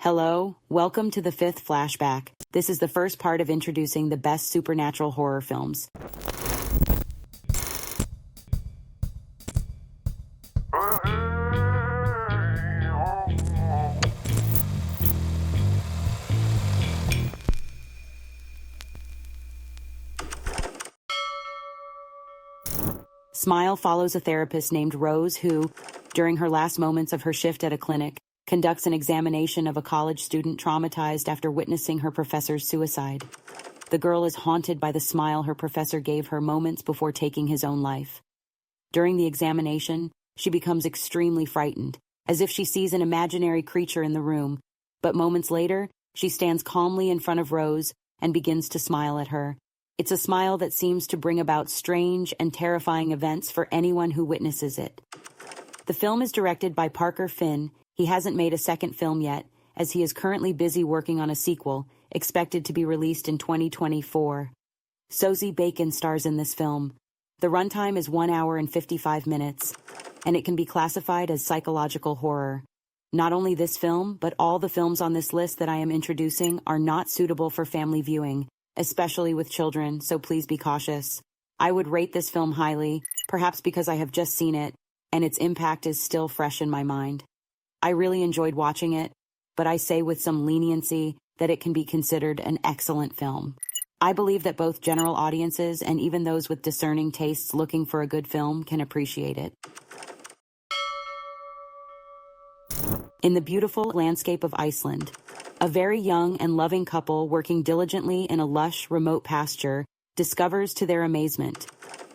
Hello, welcome to the fifth flashback. This is the first part of introducing the best supernatural horror films. Smile follows a therapist named Rose who, during her last moments of her shift at a clinic, conducts an examination of a college student traumatized after witnessing her professor's suicide. The girl is haunted by the smile her professor gave her moments before taking his own life. During the examination, she becomes extremely frightened, as if she sees an imaginary creature in the room, but moments later, she stands calmly in front of Rose and begins to smile at her. It's a smile that seems to bring about strange and terrifying events for anyone who witnesses it. The film is directed by Parker Finn. He hasn't made a second film yet, as he is currently busy working on a sequel, expected to be released in 2024. Sosie Bacon stars in this film. The runtime is 1 hour and 55 minutes, and it can be classified as psychological horror. Not only this film, but all the films on this list that I am introducing are not suitable for family viewing, especially with children, so please be cautious. I would rate this film highly, perhaps because I have just seen it, and its impact is still fresh in my mind. I really enjoyed watching it, but I say with some leniency that it can be considered an excellent film. I believe that both general audiences and even those with discerning tastes looking for a good film can appreciate it. In the beautiful landscape of Iceland, a very young and loving couple working diligently in a lush, remote pasture discovers to their amazement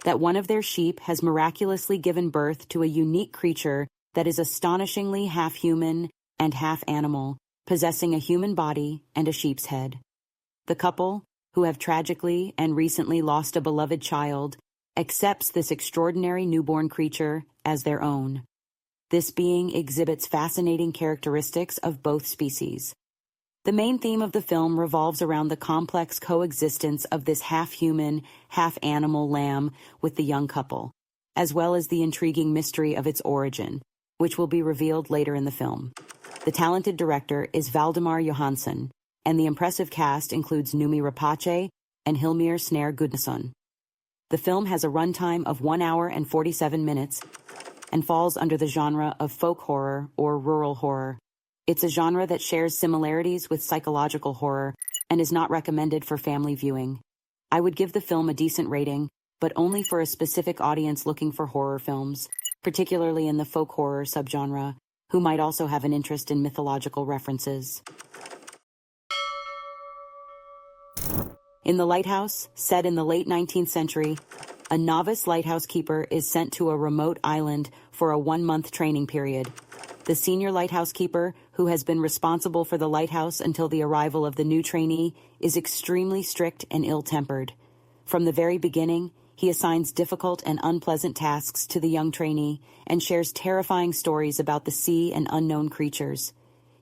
that one of their sheep has miraculously given birth to a unique creature that is astonishingly half human and half animal, possessing a human body and a sheep's head. The couple, who have tragically and recently lost a beloved child, accepts this extraordinary newborn creature as their own. This being exhibits fascinating characteristics of both species. The main theme of the film revolves around the complex coexistence of this half-human, half-animal lamb with the young couple, as well as the intriguing mystery of its origin, which will be revealed later in the film. The talented director is Valdemar Johansson, and the impressive cast includes Numi Rapace and Hilmir Snare Gudnason. The film has a runtime of 1 hour and 47 minutes and falls under the genre of folk horror or rural horror. It's a genre that shares similarities with psychological horror and is not recommended for family viewing. I would give the film a decent rating, but only for a specific audience looking for horror films, particularly in the folk horror subgenre, who might also have an interest in mythological references. In The Lighthouse, set in the late 19th century, a novice lighthouse keeper is sent to a remote island for a 1-month training period. The senior lighthouse keeper, who has been responsible for the lighthouse until the arrival of the new trainee, is extremely strict and ill-tempered. From the very beginning, he assigns difficult and unpleasant tasks to the young trainee and shares terrifying stories about the sea and unknown creatures.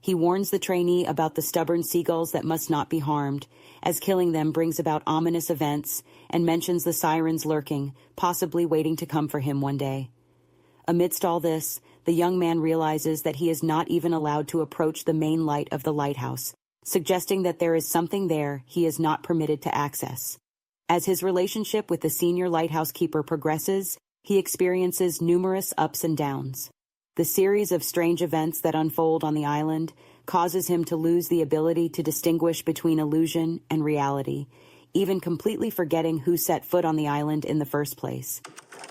He warns the trainee about the stubborn seagulls that must not be harmed, as killing them brings about ominous events, and mentions the sirens lurking, possibly waiting to come for him one day. Amidst all this, the young man realizes that he is not even allowed to approach the main light of the lighthouse, suggesting that there is something there he is not permitted to access. As his relationship with the senior lighthouse keeper progresses, he experiences numerous ups and downs. The series of strange events that unfold on the island causes him to lose the ability to distinguish between illusion and reality, even completely forgetting who set foot on the island in the first place.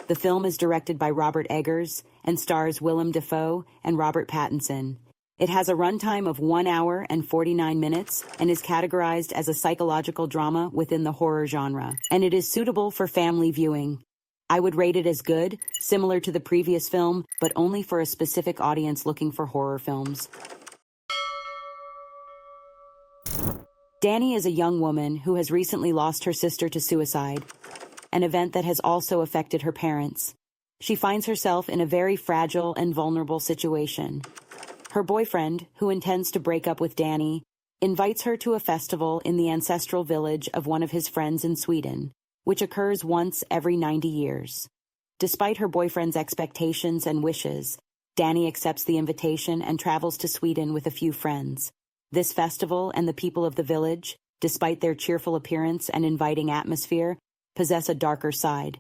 The film is directed by Robert Eggers and stars Willem Dafoe and Robert Pattinson. It has a runtime of 1 hour and 49 minutes and is categorized as a psychological drama within the horror genre, and it is suitable for family viewing. I would rate it as good, similar to the previous film, but only for a specific audience looking for horror films. Dani is a young woman who has recently lost her sister to suicide, an event that has also affected her parents. She finds herself in a very fragile and vulnerable situation. Her boyfriend, who intends to break up with Dani, invites her to a festival in the ancestral village of one of his friends in Sweden, which occurs once every 90 years. Despite her boyfriend's expectations and wishes, Dani accepts the invitation and travels to Sweden with a few friends. This festival and the people of the village, despite their cheerful appearance and inviting atmosphere, possess a darker side.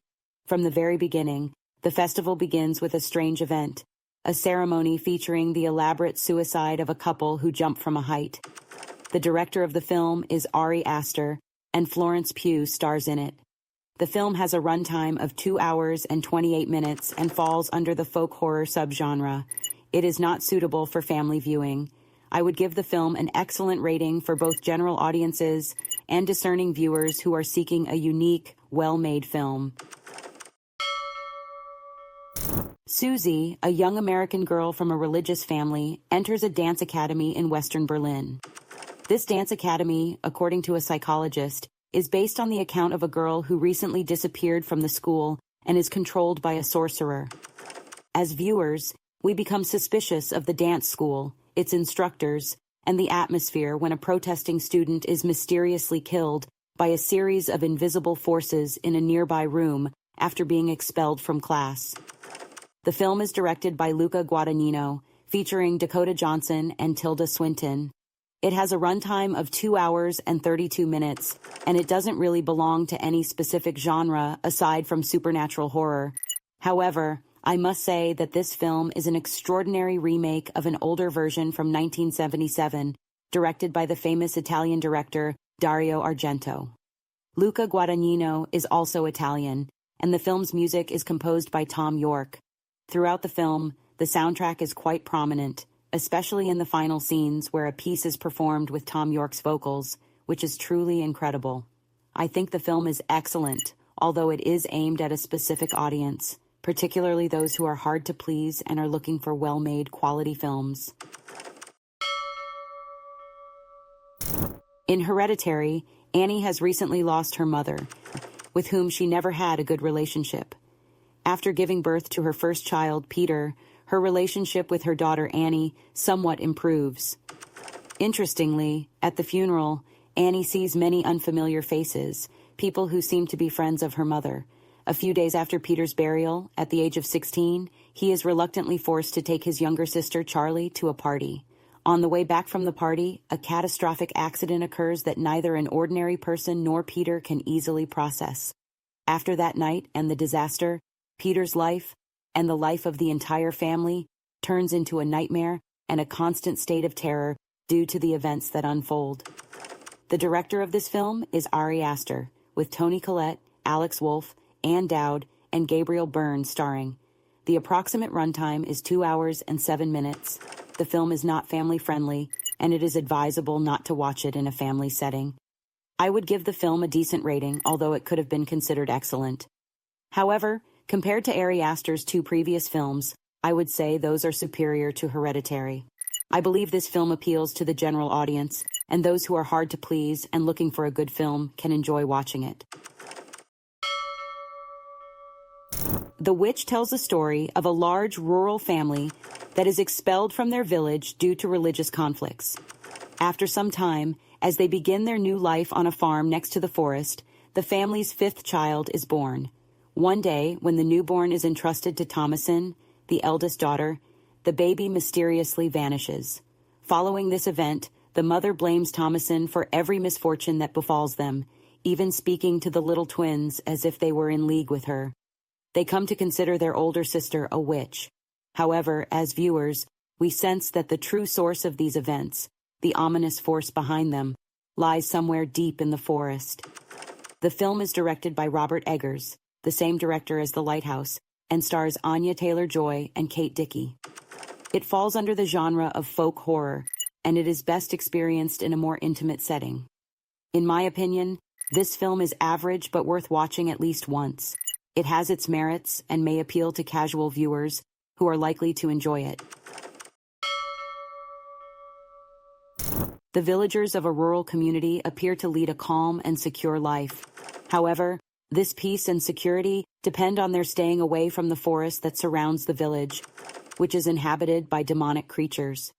From the very beginning, the festival begins with a strange event, a ceremony featuring the elaborate suicide of a couple who jump from a height. The director of the film is Ari Aster, and Florence Pugh stars in it. The film has a runtime of 2 hours and 28 minutes and falls under the folk horror subgenre. It is not suitable for family viewing. I would give the film an excellent rating for both general audiences and discerning viewers who are seeking a unique, well-made film. Susie, a young American girl from a religious family, enters a dance academy in Western Berlin. This dance academy, according to a psychologist, is based on the account of a girl who recently disappeared from the school and is controlled by a sorcerer. As viewers, we become suspicious of the dance school, its instructors, and the atmosphere when a protesting student is mysteriously killed by a series of invisible forces in a nearby room after being expelled from class. The film is directed by Luca Guadagnino, featuring Dakota Johnson and Tilda Swinton. It has a runtime of 2 hours and 32 minutes, and it doesn't really belong to any specific genre aside from supernatural horror. However, I must say that this film is an extraordinary remake of an older version from 1977, directed by the famous Italian director Dario Argento. Luca Guadagnino is also Italian, and the film's music is composed by Tom York. Throughout the film, the soundtrack is quite prominent, especially in the final scenes where a piece is performed with Tom York's vocals, which is truly incredible. I think the film is excellent, although it is aimed at a specific audience, particularly those who are hard to please and are looking for well-made quality films. In Hereditary, Annie has recently lost her mother, with whom she never had a good relationship. After giving birth to her first child, Peter, her relationship with her daughter Annie somewhat improves. Interestingly, at the funeral, Annie sees many unfamiliar faces, people who seem to be friends of her mother. A few days after Peter's burial, at the age of 16, he is reluctantly forced to take his younger sister Charlie to a party. On the way back from the party, a catastrophic accident occurs that neither an ordinary person nor Peter can easily process. After that night and the disaster, Peter's life, and the life of the entire family, turns into a nightmare and a constant state of terror due to the events that unfold. The director of this film is Ari Aster, with Toni Collette, Alex Wolff, Ann Dowd, and Gabriel Byrne starring. The approximate runtime is 2 hours and 7 minutes. The film is not family-friendly, and it is advisable not to watch it in a family setting. I would give the film a decent rating, although it could have been considered excellent. However, compared to Ari Aster's 2 previous films, I would say those are superior to Hereditary. I believe this film appeals to the general audience, and those who are hard to please and looking for a good film can enjoy watching it. The Witch tells the story of a large rural family that is expelled from their village due to religious conflicts. After some time, as they begin their new life on a farm next to the forest, the family's 5th child is born. One day, when the newborn is entrusted to Thomasin, the eldest daughter, the baby mysteriously vanishes. Following this event, the mother blames Thomasin for every misfortune that befalls them, even speaking to the little twins as if they were in league with her. They come to consider their older sister a witch. However, as viewers, we sense that the true source of these events, the ominous force behind them, lies somewhere deep in the forest. The film is directed by Robert Eggers, the same director as The Lighthouse, and stars Anya Taylor-Joy and Kate Dickie. It falls under the genre of folk horror, and it is best experienced in a more intimate setting. In my opinion, this film is average but worth watching at least once. It has its merits and may appeal to casual viewers who are likely to enjoy it. The villagers of a rural community appear to lead a calm and secure life. However, this peace and security depend on their staying away from the forest that surrounds the village, which is inhabited by demonic creatures.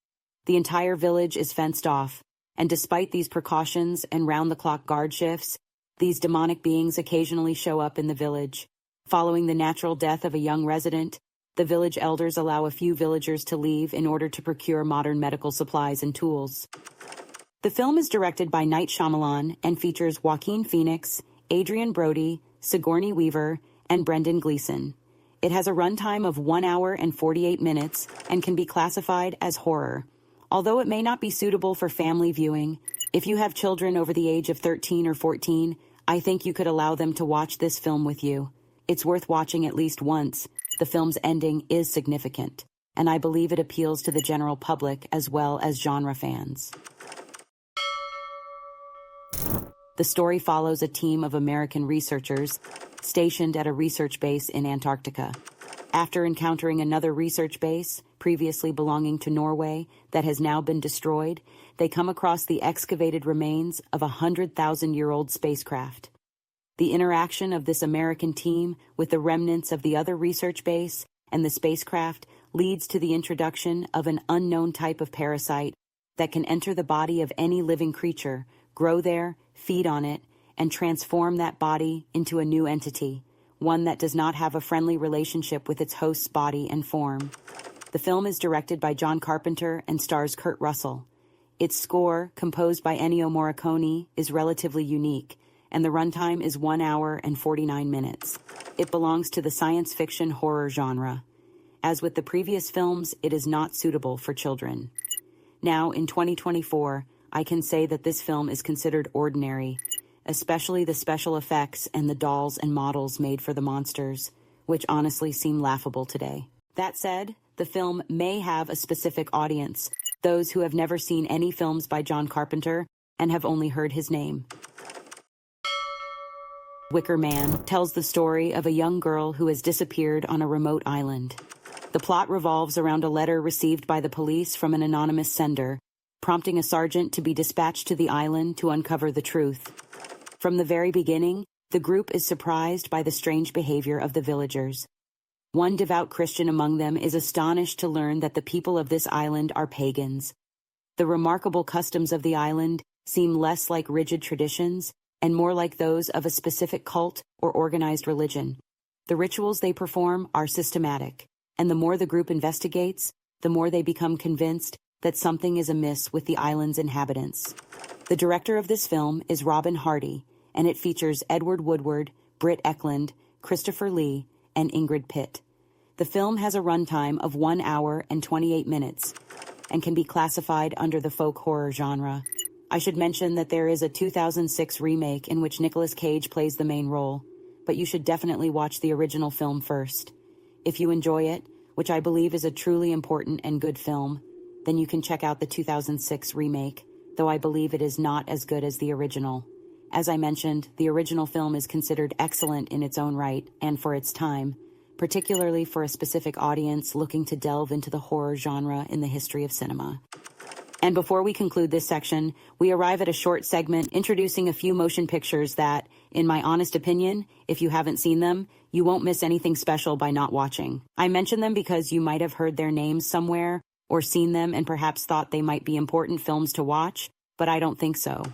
The entire village is fenced off, and despite these precautions and round-the-clock guard shifts, these demonic beings occasionally show up in the village. Following the natural death of a young resident, the village elders allow a few villagers to leave in order to procure modern medical supplies and tools. The film is directed by Night Shyamalan and features Joaquin Phoenix, Adrian Brody, Sigourney Weaver, and Brendan Gleeson. It has a runtime of 1 hour and 48 minutes and can be classified as horror. Although it may not be suitable for family viewing, if you have children over the age of 13 or 14, I think you could allow them to watch this film with you. It's worth watching at least once. The film's ending is significant, and I believe it appeals to the general public as well as genre fans. The story follows a team of American researchers stationed at a research base in Antarctica. After encountering another research base, previously belonging to Norway, that has now been destroyed, they come across the excavated remains of a 100,000-year-old spacecraft. The interaction of this American team with the remnants of the other research base and the spacecraft leads to the introduction of an unknown type of parasite that can enter the body of any living creature, grow there, feed on it, and transform that body into a new entity, one that does not have a friendly relationship with its host's body and form. The film is directed by John Carpenter and stars Kurt Russell. Its score, composed by Ennio Morricone, is relatively unique, and the runtime is 1 hour and 49 minutes. It belongs to the science fiction horror genre. As with the previous films, it is not suitable for children. Now, in 2024, I can say that this film is considered ordinary, especially the special effects and the dolls and models made for the monsters, which honestly seem laughable today. That said, the film may have a specific audience, those who have never seen any films by John Carpenter and have only heard his name. Wicker Man tells the story of a young girl who has disappeared on a remote island. The plot revolves around a letter received by the police from an anonymous sender, prompting a sergeant to be dispatched to the island to uncover the truth. From the very beginning, the group is surprised by the strange behavior of the villagers. One devout Christian among them is astonished to learn that the people of this island are pagans. The remarkable customs of the island seem less like rigid traditions and more like those of a specific cult or organized religion. The rituals they perform are systematic, and the more the group investigates, the more they become convinced that something is amiss with the island's inhabitants. The director of this film is Robin Hardy, and it features Edward Woodward, Britt Eklund, Christopher Lee, and Ingrid Pitt. The film has a runtime of 1 hour and 28 minutes and can be classified under the folk horror genre. I should mention that there is a 2006 remake in which Nicolas Cage plays the main role, but you should definitely watch the original film first. If you enjoy it, which I believe is a truly important and good film, then you can check out the 2006 remake, though I believe it is not as good as the original. As I mentioned, the original film is considered excellent in its own right and for its time, particularly for a specific audience looking to delve into the horror genre in the history of cinema. And before we conclude this section, we arrive at a short segment introducing a few motion pictures that, in my honest opinion, if you haven't seen them, you won't miss anything special by not watching. I mention them because you might have heard their names somewhere or seen them and perhaps thought they might be important films to watch, but I don't think so.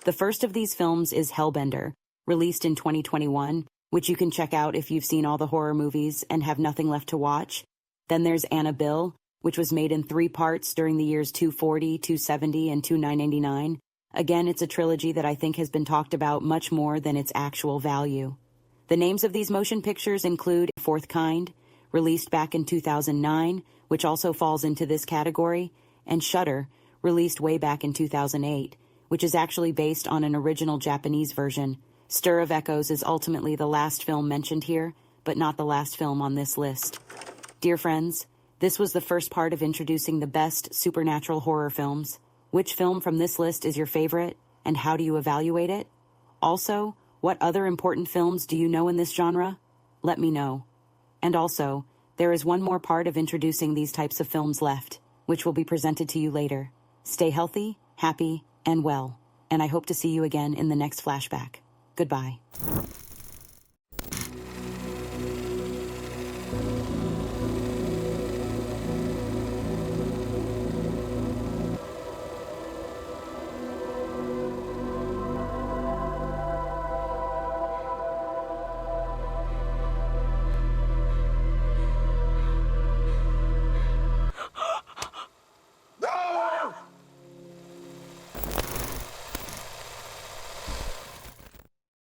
The first of these films is Hellbender, released in 2021, which you can check out if you've seen all the horror movies and have nothing left to watch. Then there's Annabelle, which was made in 3 parts during the years 240, 270, and 2999. Again, it's a trilogy that I think has been talked about much more than its actual value. The names of these motion pictures include Fourth Kind, released back in 2009, which also falls into this category, and Shudder, released way back in 2008, which is actually based on an original Japanese version. Stir of Echoes is ultimately the last film mentioned here, but not the last film on this list. Dear friends, this was the first part of introducing the best supernatural horror films. Which film from this list is your favorite, and how do you evaluate it? Also, what other important films do you know in this genre? Let me know. And also, there is one more part of introducing these types of films left, which will be presented to you later. Stay healthy, happy, and well, and I hope to see you again in the next flashback. Goodbye.